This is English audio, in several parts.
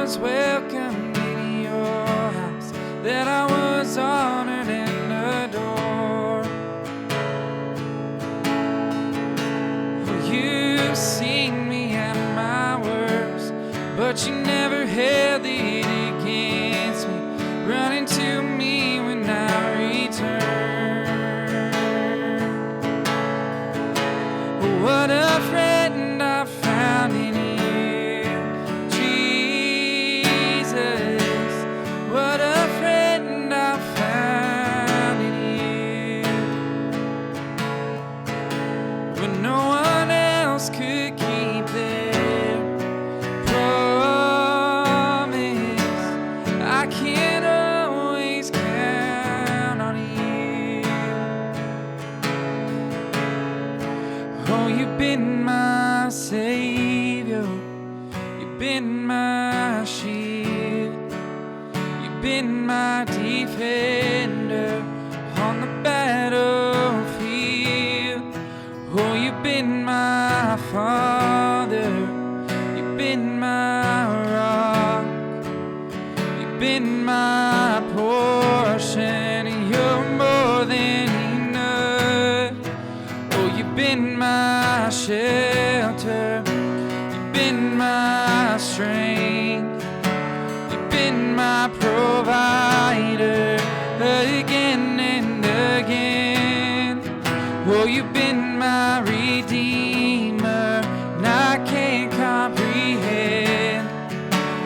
was welcomed in your house, that I was honored and adored. Oh, you've seen me at my worst, but you never held it against me, running to me when I return. What a friend I found in you, Jesus. What a friend I found in you. When no one else could keep their promise, I can always count on you. Oh, you've been my Savior, you've been my shield, you've been my defender on the battlefield. Oh, you've been my Father, you've been my rock, you've been my portion, and you're more than enough. Oh, you've been my shelter, you've been my strength, you've been my provider again and again. Oh, you've been my redeemer, and I can't comprehend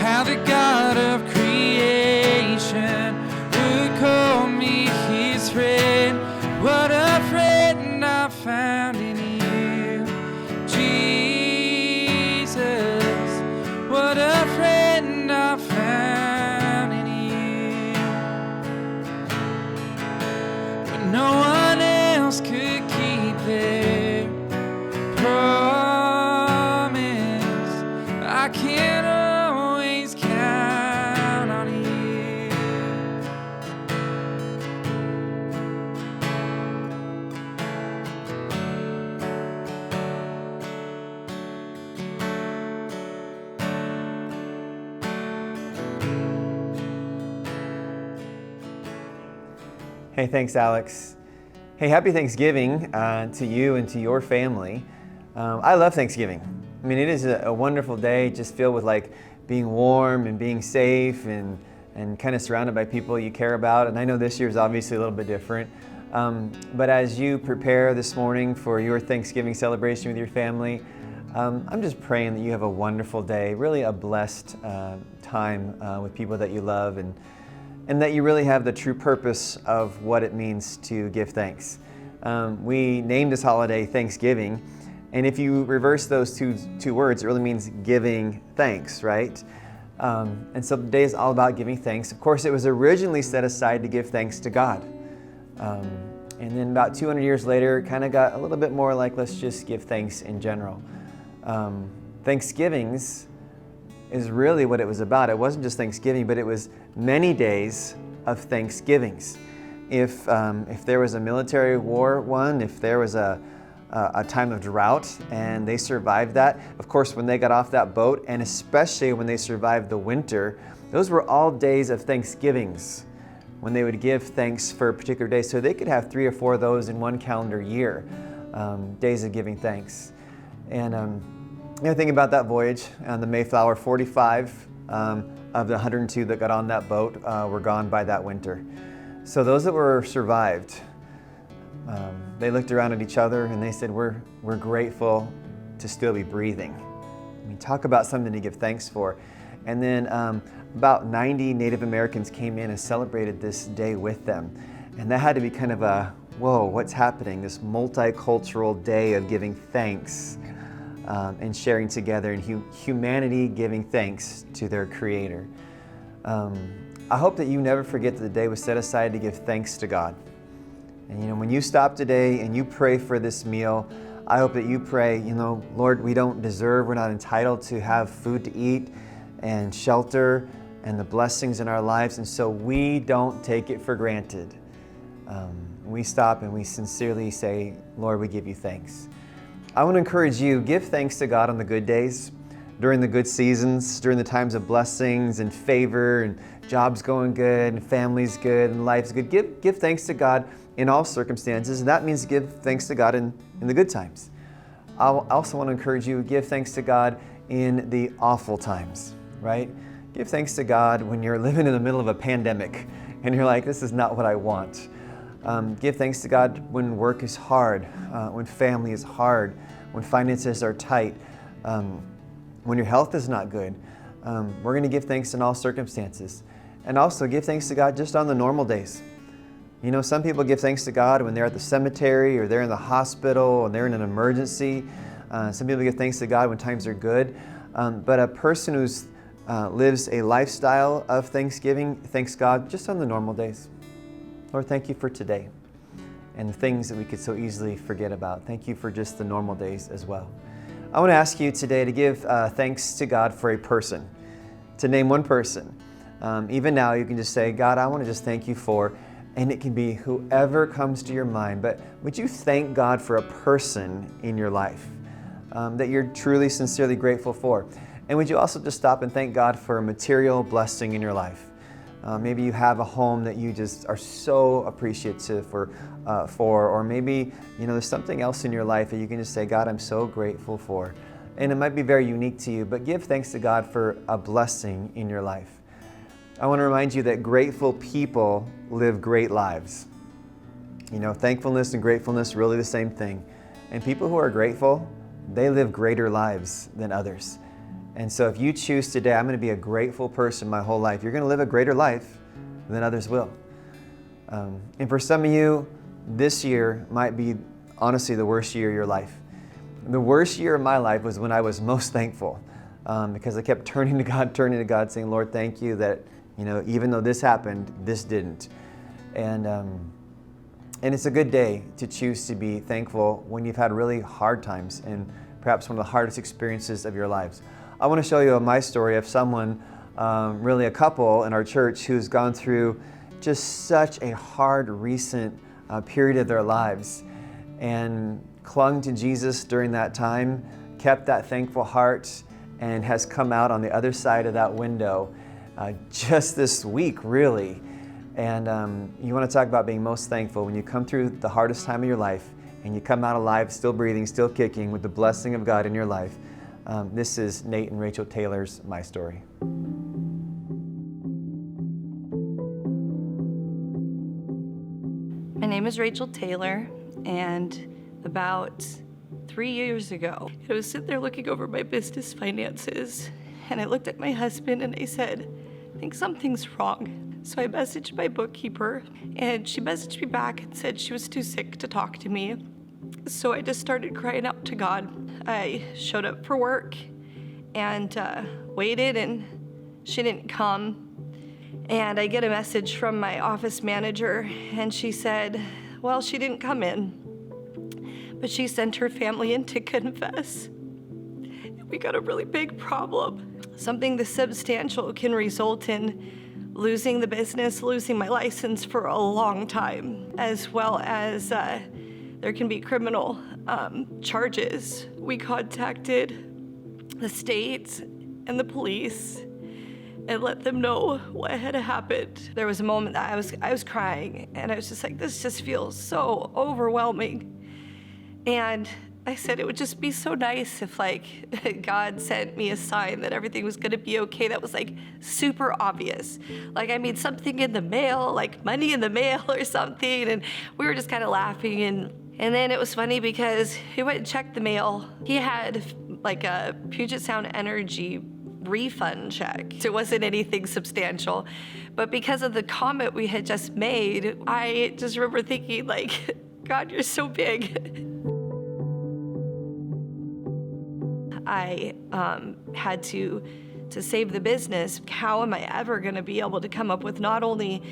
how the God of creation would call me his friend. What a friend I found in you, Jesus. What a friend I found in you. When no one else could keep their promise, I can always count on you. Hey, thanks, Alex. Hey, happy Thanksgiving to you and to your family. I love Thanksgiving. I mean, it is a wonderful day, just filled with like being warm and being safe and kind of surrounded by people you care about. And I know this year is obviously a little bit different. But as you prepare this morning for your Thanksgiving celebration with your family, I'm just praying that you have a wonderful day, really a blessed time with people that you love, and that you really have the true purpose of what it means to give thanks. We named this holiday Thanksgiving, and if you reverse those two words, it really means giving thanks, right? And so the day is all about giving thanks. Of course, it was originally set aside to give thanks to God. And then about 200 years later, it kind of got a little bit more like, let's just give thanks in general. Thanksgivings is really what it was about. It wasn't just Thanksgiving, but it was many days of Thanksgivings. If there was a military war won, if there was a time of drought and they survived that, of course, when they got off that boat, and especially when they survived the winter, those were all days of Thanksgivings, when they would give thanks for a particular day. So they could have 3 or 4 of those in one calendar year, days of giving thanks. And think about that voyage on the Mayflower. 45 of the 102 that got on that boat were gone by that winter. So those that were survived, they looked around at each other and they said, we're grateful to still be breathing. I mean, talk about something to give thanks for. And then about 90 Native Americans came in and celebrated this day with them. And that had to be kind of a, whoa, what's happening? This multicultural day of giving thanks and sharing together, and humanity giving thanks to their Creator. I hope that you never forget that the day was set aside to give thanks to God. And when you stop today and you pray for this meal, I hope that you pray, Lord, we don't deserve, we're not entitled to have food to eat and shelter and the blessings in our lives, and so we don't take it for granted. We stop and we sincerely say, Lord, we give you thanks. I want to encourage you, give thanks to God on the good days. during the good seasons, during the times of blessings and favor and jobs going good and families good and life's good. Give thanks to God in all circumstances, and that means give thanks to God in the good times. I also want to encourage you, give thanks to God in the awful times, right? Give thanks to God when you're living in the middle of a pandemic and you're like, this is not what I want. Give thanks to God when work is hard, when family is hard, when finances are tight, when your health is not good. We're going to give thanks in all circumstances. And also give thanks to God just on the normal days. You know, some people give thanks to God when they're at the cemetery or they're in the hospital and they're in an emergency. Some people give thanks to God when times are good. But a person who lives a lifestyle of thanksgiving thanks God just on the normal days. Lord, thank you for today and the things that we could so easily forget about. Thank you for just the normal days as well. I want to ask you today to give thanks to God for a person, to name one person. Even now, you can just say, God, I want to just thank you for, and it can be whoever comes to your mind, but would you thank God for a person in your life that you're truly, sincerely grateful for? And would you also just stop and thank God for a material blessing in your life? Maybe you have a home that you just are so appreciative for, or maybe there's something else in your life that you can just say, God, I'm so grateful for. And it might be very unique to you, but give thanks to God for a blessing in your life. I want to remind you that grateful people live great lives. Thankfulness and gratefulness, really the same thing. And people who are grateful, they live greater lives than others. And so if you choose today, I'm going to be a grateful person my whole life, you're going to live a greater life than others will. And for some of you, this year might be honestly the worst year of your life. The worst year of my life was when I was most thankful, because I kept turning to God, saying, Lord, thank you that, even though this happened, this didn't. And it's a good day to choose to be thankful when you've had really hard times and perhaps one of the hardest experiences of your lives. I want to show you my story of someone, really a couple in our church who's gone through just such a hard recent period of their lives and clung to Jesus during that time, kept that thankful heart, and has come out on the other side of that window just this week, really. And you want to talk about being most thankful when you come through the hardest time of your life and you come out alive, still breathing, still kicking with the blessing of God in your life. This is Nate and Rachel Taylor's My Story. My name is Rachel Taylor, and about 3 years ago, I was sitting there looking over my business finances, and I looked at my husband and I said, I think something's wrong. So I messaged my bookkeeper, and she messaged me back and said she was too sick to talk to me. So I just started crying out to God. I showed up for work and waited, and she didn't come. And I get a message from my office manager, and she said, well, she didn't come in, but she sent her family in to confess. We got a really big problem. Something this substantial can result in losing the business, losing my license for a long time, as well as there can be criminal charges. We contacted the state and the police and let them know what had happened. There was a moment that I was crying, and I was just like, this just feels so overwhelming. And I said it would just be so nice if God sent me a sign that everything was gonna be okay that was super obvious. Something in the mail, like money in the mail or something. And we were just kind of laughing. And then it was funny because he went and checked the mail. He had a Puget Sound Energy refund check. It wasn't anything substantial. But because of the comment we had just made, I just remember thinking God, you're so big. I had to save the business. How am I ever gonna be able to come up with not only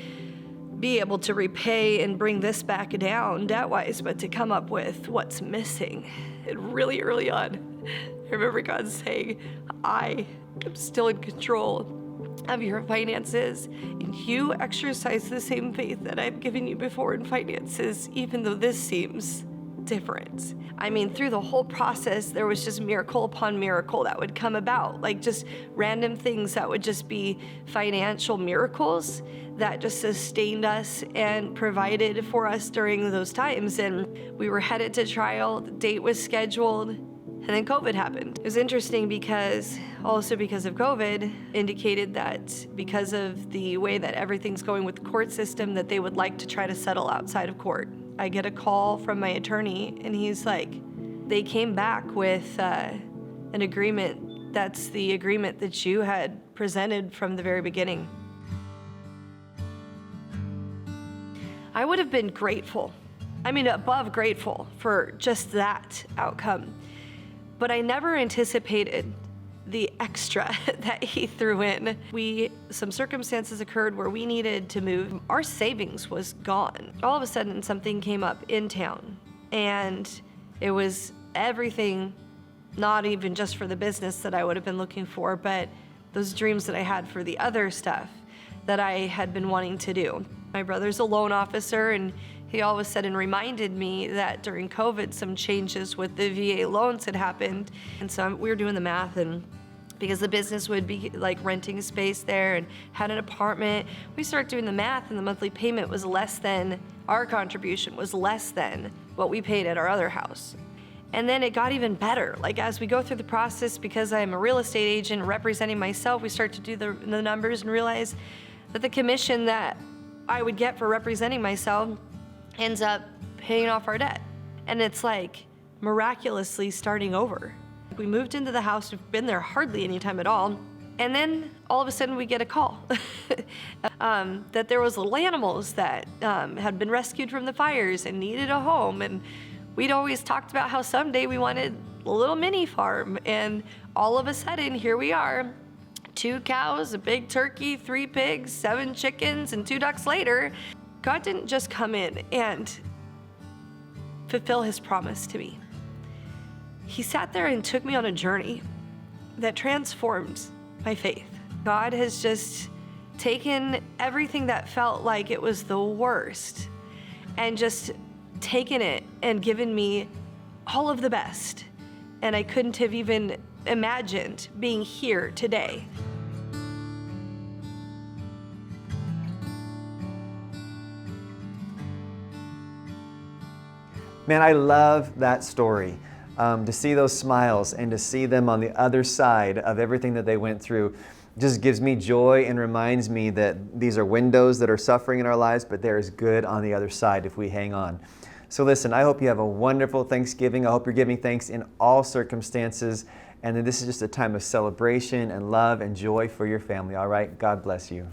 be able to repay and bring this back down debt-wise, but to come up with what's missing? And really early on, I remember God saying, I am still in control of your finances, and you exercise the same faith that I've given you before in finances, even though this seems different. I mean, through the whole process, there was just miracle upon miracle that would come about, like just random things that would just be financial miracles that just sustained us and provided for us during those times. And we were headed to trial, the date was scheduled, and then COVID happened. It was interesting because of COVID, indicated that because of the way that everything's going with the court system, that they would like to try to settle outside of court. I get a call from my attorney, and he's like, they came back with an agreement that's the agreement that you had presented from the very beginning. I would have been grateful, above grateful for just that outcome. But I never anticipated the extra that he threw in. Some circumstances occurred where we needed to move. Our savings was gone. All of a sudden, something came up in town, and it was everything, not even just for the business that I would have been looking for, but those dreams that I had for the other stuff that I had been wanting to do. My brother's a loan officer, and he all of a sudden reminded me that during COVID, some changes with the VA loans had happened. And so we were doing the math, and because the business would be like renting a space there and had an apartment, we started doing the math, and the monthly payment was less than, our contribution was less than what we paid at our other house. And then it got even better. Like as we go through the process, because I'm a real estate agent representing myself, we start to do the numbers and realize that the commission that I would get for representing myself ends up paying off our debt. And it's like miraculously starting over. We moved into the house, we've been there hardly any time at all. And then all of a sudden we get a call that there was little animals that had been rescued from the fires and needed a home. And we'd always talked about how someday we wanted a little mini farm. And all of a sudden, here we are, 2 cows, a big turkey, 3 pigs, 7 chickens, and 2 ducks later. God didn't just come in and fulfill his promise to me. He sat there and took me on a journey that transformed my faith. God has just taken everything that felt like it was the worst and just taken it and given me all of the best. And I couldn't have even imagined being here today. Man, I love that story. To see those smiles and to see them on the other side of everything that they went through just gives me joy and reminds me that these are windows that are suffering in our lives, but there is good on the other side if we hang on. So listen, I hope you have a wonderful Thanksgiving. I hope you're giving thanks in all circumstances, and that this is just a time of celebration and love and joy for your family, all right? God bless you.